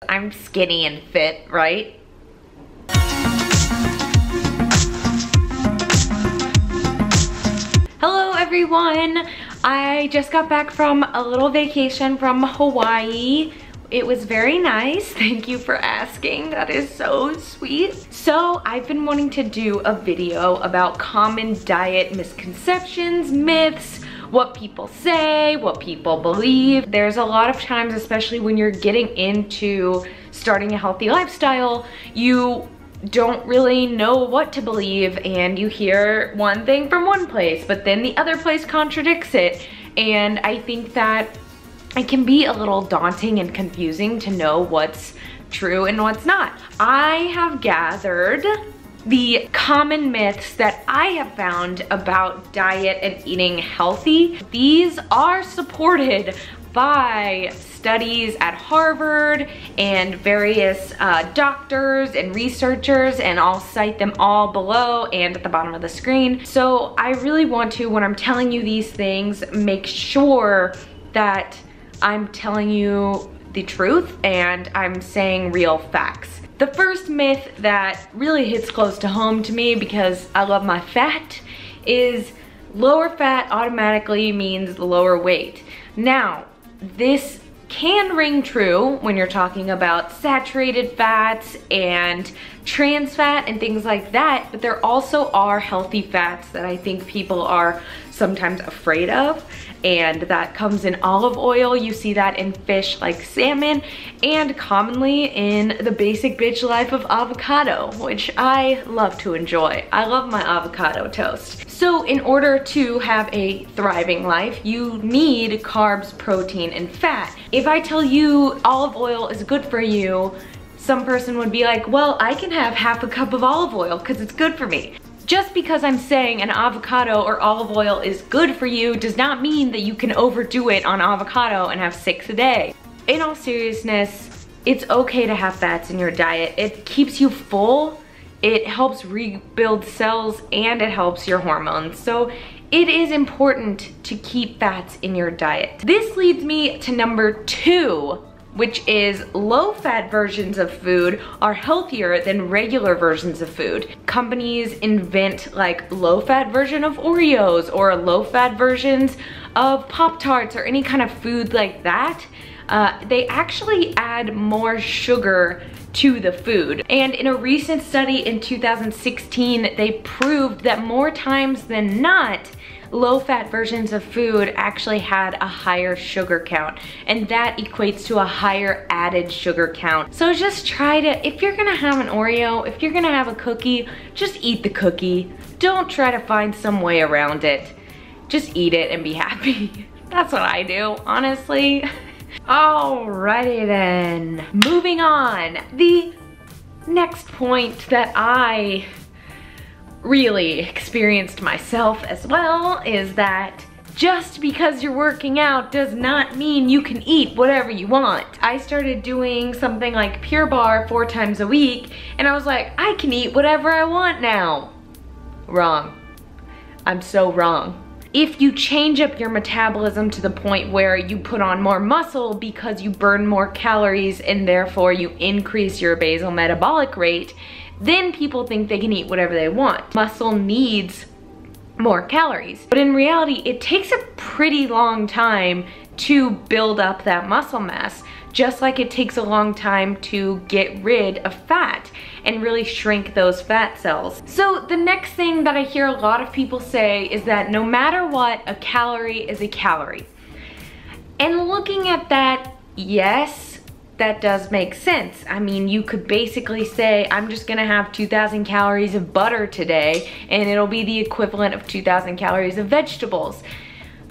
I'm skinny and fit, right? Hello everyone! I just got back from a little vacation from Hawaii. It was very nice. Thank you for asking. That is so sweet. So I've been wanting to do a video about common diet misconceptions, myths, what people say, what people believe. There's a lot of times, especially when you're getting into starting a healthy lifestyle, you don't really know what to believe and you hear one thing from one place, but then the other place contradicts it. And I think that it can be a little daunting and confusing to know what's true and what's not. I have gathered the common myths that I have found about diet and eating healthy. These are supported by studies at Harvard and various doctors and researchers, and I'll cite them all below and at the bottom of the screen. So I really want to, when I'm telling you these things, make sure that I'm telling you the truth and I'm saying real facts. The first myth that really hits close to home to me because I love my fat is lower fat automatically means lower weight. Now, this can ring true when you're talking about saturated fats and trans fat and things like that, but there also are healthy fats that I think people are sometimes afraid of, and that comes in olive oil. You see that in fish like salmon, and commonly in the basic bitch life of avocado, which I love to enjoy. I love my avocado toast. So in order to have a thriving life, you need carbs, protein, and fat. If I tell you olive oil is good for you, some person would be like, well, I can have half a cup of olive oil because it's good for me. Just because I'm saying an avocado or olive oil is good for you does not mean that you can overdo it on avocado and have 6 a day. In all seriousness, it's okay to have fats in your diet. It keeps you full, it helps rebuild cells, and it helps your hormones. So it is important to keep fats in your diet. This leads me to number 2, which is low-fat versions of food are healthier than regular versions of food. Companies invent like low-fat version of Oreos or low-fat versions of Pop-Tarts or any kind of food like that. They actually add more sugar to the food. And in a recent study in 2016, they proved that more times than not, low-fat versions of food actually had a higher sugar count, and that equates to a higher added sugar count. So just try to, if you're gonna have an Oreo, if you're gonna have a cookie, just eat the cookie. Don't try to find some way around it. Just eat it and be happy. That's what I do, honestly. Alrighty then, moving on. The next point that I really experienced myself as well is that just because you're working out does not mean you can eat whatever you want. I started doing something like Pure Barre 4 times a week, and I was like, I can eat whatever I want now. Wrong. I'm so wrong. If you change up your metabolism to the point where you put on more muscle because you burn more calories and therefore you increase your basal metabolic rate, then people think they can eat whatever they want. Muscle needs more calories. But in reality, it takes a pretty long time to build up that muscle mass, just like it takes a long time to get rid of fat and really shrink those fat cells. So the next thing that I hear a lot of people say is that no matter what, a calorie is a calorie. And looking at that, yes, that does make sense. I mean, you could basically say, I'm just gonna have 2,000 calories of butter today, and it'll be the equivalent of 2,000 calories of vegetables.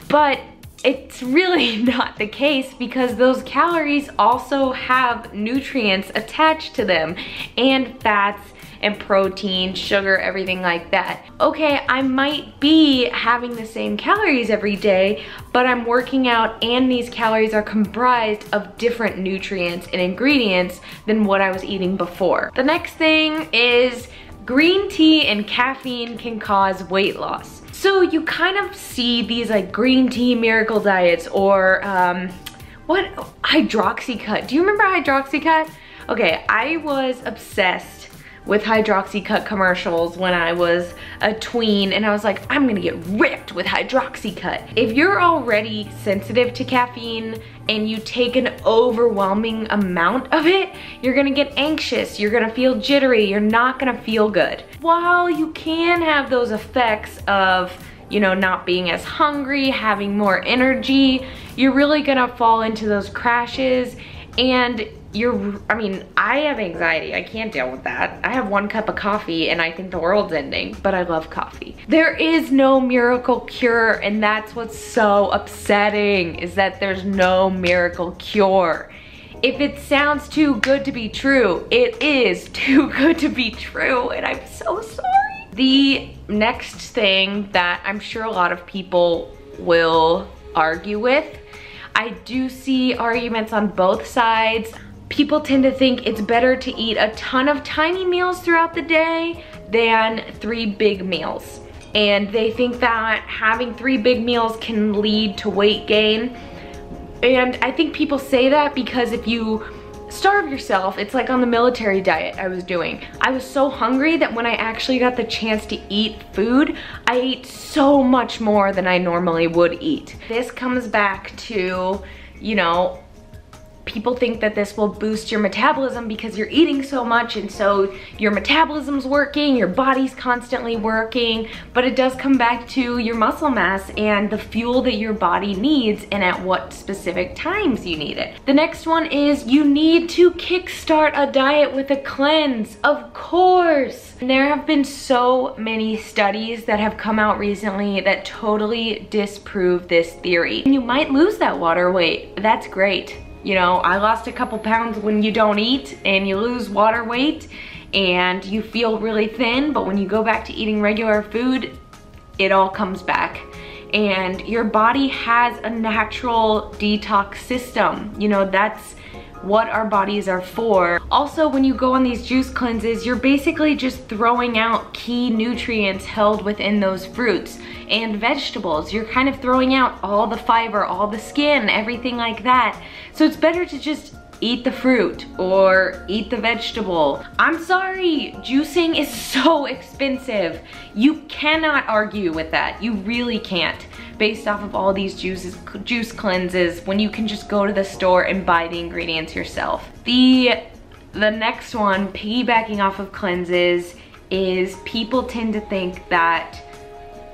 But it's really not the case, because those calories also have nutrients attached to them, and fats and protein, sugar, everything like that. Okay, I might be having the same calories every day, but I'm working out and these calories are comprised of different nutrients and ingredients than what I was eating before. The next thing is green tea and caffeine can cause weight loss. So you kind of see these like green tea miracle diets, or what? Hydroxycut. Do you remember Hydroxycut? Okay, I was obsessed with Hydroxycut commercials when I was a tween, and I was like, I'm gonna get ripped with Hydroxycut. If you're already sensitive to caffeine and you take an overwhelming amount of it, you're gonna get anxious, you're gonna feel jittery, you're not gonna feel good. While you can have those effects of, you know, not being as hungry, having more energy, you're really gonna fall into those crashes, and I have anxiety. I can't deal with that. I have 1 cup of coffee and I think the world's ending, but I love coffee. There is no miracle cure, and that's what's so upsetting, is that there's no miracle cure. If it sounds too good to be true, it is too good to be true, and I'm so sorry. The next thing that I'm sure a lot of people will argue with, I do see arguments on both sides. People tend to think it's better to eat a ton of tiny meals throughout the day than 3 big meals. And they think that having 3 big meals can lead to weight gain. And I think people say that because if you starve yourself, it's like on the military diet I was doing. I was so hungry that when I actually got the chance to eat food, I ate so much more than I normally would eat. This comes back to, you know, people think that this will boost your metabolism because you're eating so much, and so your metabolism's working, your body's constantly working, but it does come back to your muscle mass and the fuel that your body needs and at what specific times you need it. The next one is you need to kickstart a diet with a cleanse, of course. And there have been so many studies that have come out recently that totally disprove this theory. And you might lose that water weight, that's great. You know, I lost a couple pounds when you don't eat and you lose water weight and you feel really thin, but when you go back to eating regular food, it all comes back. And your body has a natural detox system. You know, that's what our bodies are for. Also, when you go on these juice cleanses, you're basically just throwing out key nutrients held within those fruits and vegetables. You're kind of throwing out all the fiber, all the skin, everything like that. So it's better to just eat the fruit or eat the vegetable. I'm sorry, juicing is so expensive. You cannot argue with that. You really can't, based off of all these juice cleanses, when you can just go to the store and buy the ingredients yourself. The next one, piggybacking off of cleanses, is people tend to think that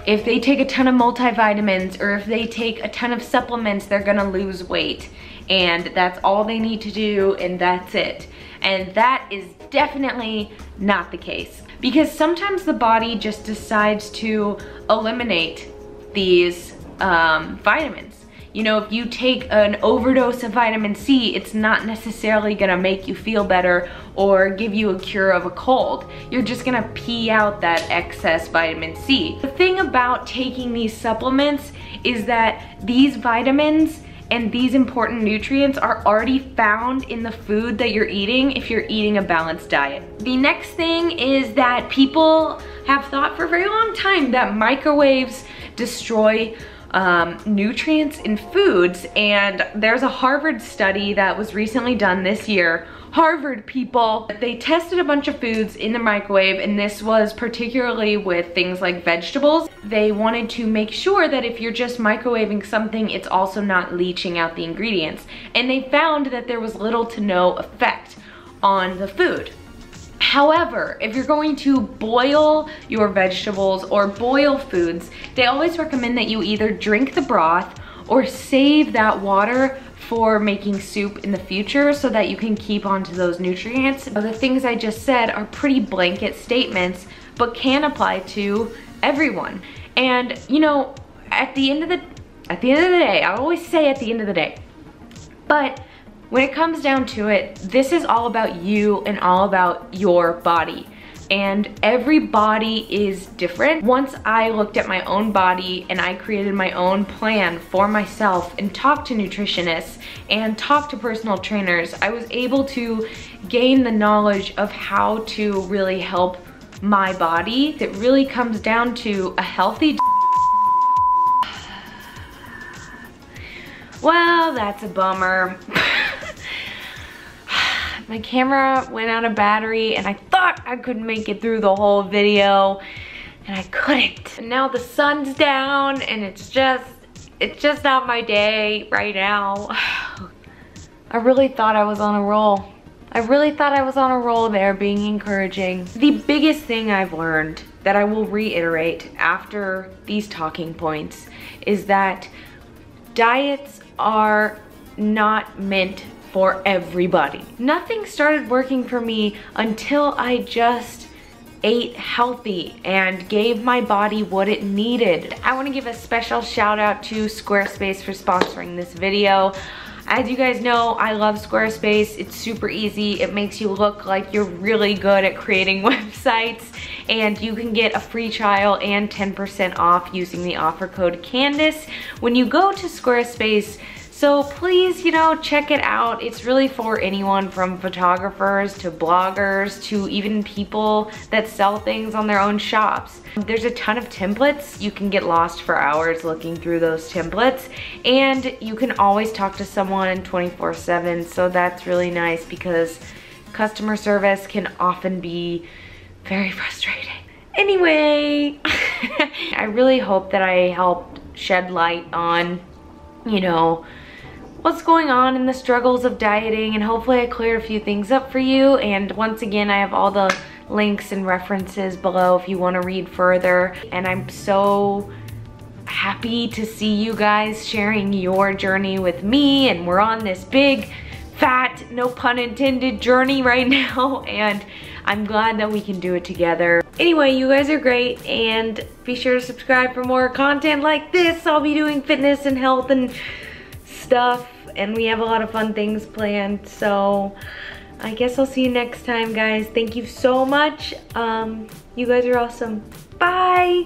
if they take a ton of multivitamins or if they take a ton of supplements, they're gonna lose weight. And that's all they need to do, and that's it. And that is definitely not the case. Because sometimes the body just decides to eliminate these vitamins. You know, if you take an overdose of vitamin C, it's not necessarily gonna make you feel better or give you a cure of a cold. You're just gonna pee out that excess vitamin C. The thing about taking these supplements is that these vitamins and these important nutrients are already found in the food that you're eating if you're eating a balanced diet. The next thing is that people have thought for a very long time that microwaves destroy nutrients in foods, and there's a Harvard study that was recently done this year. Harvard people, they tested a bunch of foods in the microwave, and this was particularly with things like vegetables. They wanted to make sure that if you're just microwaving something, it's also not leaching out the ingredients. And they found that there was little to no effect on the food. However, if you're going to boil your vegetables or boil foods, they always recommend that you either drink the broth or save that water for making soup in the future so that you can keep onto those nutrients. The things I just said are pretty blanket statements, but can apply to everyone. And you know, at the end of the day, I always say at the end of the day, but when it comes down to it, this is all about you and all about your body. And every body is different. Once I looked at my own body and I created my own plan for myself and talked to nutritionists and talked to personal trainers, I was able to gain the knowledge of how to really help my body. It really comes down to a healthy. Well, Well, that's a bummer. My camera went out of battery and I thought I could make it through the whole video and I couldn't. And now the sun's down and it's just not my day right now. I really thought I was on a roll. I really thought I was on a roll there, being encouraging. The biggest thing I've learned that I will reiterate after these talking points is that diets are not meant for everybody. Nothing started working for me until I just ate healthy and gave my body what it needed. I want to give a special shout out to Squarespace for sponsoring this video. As you guys know, I love Squarespace. It's super easy. It makes you look like you're really good at creating websites, and you can get a free trial and 10% off using the offer code Candace when you go to Squarespace. So please, you know, check it out. It's really for anyone from photographers to bloggers to even people that sell things on their own shops. There's a ton of templates. You can get lost for hours looking through those templates, and you can always talk to someone 24/7. So that's really nice because customer service can often be very frustrating. Anyway, I really hope that I helped shed light on, you know, what's going on in the struggles of dieting, and hopefully I cleared a few things up for you. And once again, I have all the links and references below if you want to read further. And I'm so happy to see you guys sharing your journey with me, and we're on this big fat, no pun intended, journey right now, and I'm glad that we can do it together. Anyway, you guys are great, and be sure to subscribe for more content like this. I'll be doing fitness and health and stuff, and we have a lot of fun things planned. So I guess I'll see you next time, guys. Thank you so much. You guys are awesome. Bye.